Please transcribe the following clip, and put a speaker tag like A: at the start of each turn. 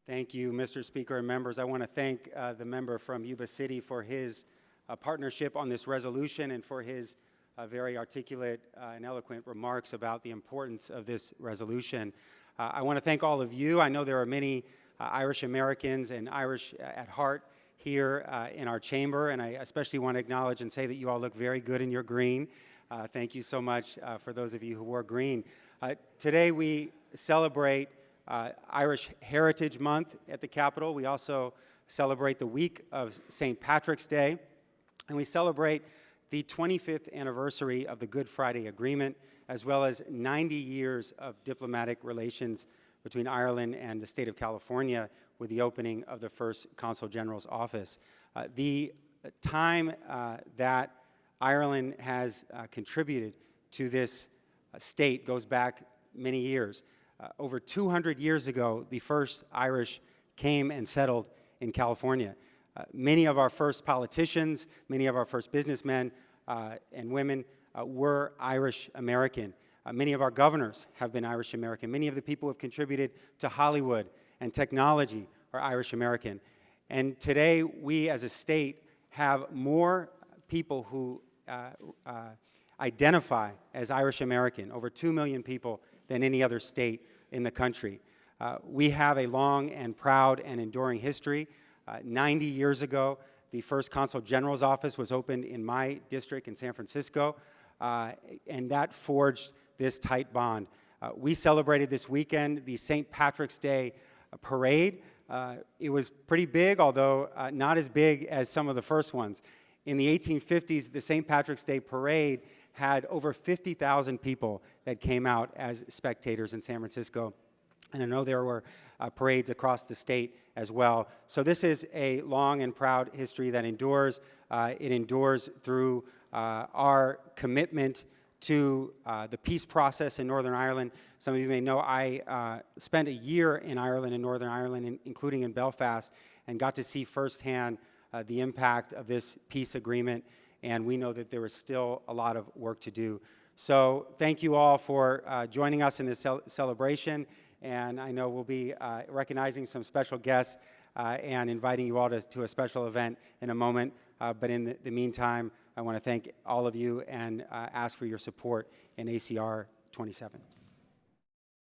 A: Thank you, Mr. Speaker and members. I want to thank the member from Yuba City for his partnership on this resolution and for his very articulate and eloquent remarks about the importance of this resolution. I want to thank all of you. I know there are many Irish Americans and Irish at heart here in our chamber, and I especially want to acknowledge and say that you all look very good in your green. Thank you so much for those of you who wore green. Today we celebrate Irish Heritage Month at the Capitol. We also celebrate the week of St. Patrick's Day, and we celebrate the 25th anniversary of the Good Friday Agreement, as well as 90 years of diplomatic relations between Ireland and the state of California with the opening of the first Consul General's office. The time that Ireland has contributed to this state goes back many years. Over 200 years ago, the first Irish came and settled in California. Many of our first politicians, many of our first businessmen and women were Irish American. Many of our governors have been Irish American. Many of the people who have contributed to Hollywood and technology are Irish American. And today, we as a state have more people who identify as Irish American, over 2 million people, than any other state in the country. We have a long and proud and enduring history. 90 years ago, the first Consul General's office was opened in my district in San Francisco, and that forged this tight bond. We celebrated this weekend the St. Patrick's Day parade. It was pretty big, although not as big as some of the first ones. In the 1850s, the St. Patrick's Day parade had over 50,000 people that came out as spectators in San Francisco. And I know there were parades across the state as well. So this is a long and proud history that endures. It endures through our commitment to the peace process in Northern Ireland. Some of you may know I spent a year in Ireland, in Northern Ireland, including in Belfast, and got to see firsthand the impact of this peace agreement, and we know that there is still a lot of work to do. So thank you all for joining us in this celebration, and I know we'll be recognizing some special guests and inviting you all to a special event in a moment. But in the meantime, I want to thank all of you and ask for your support in ACR 27.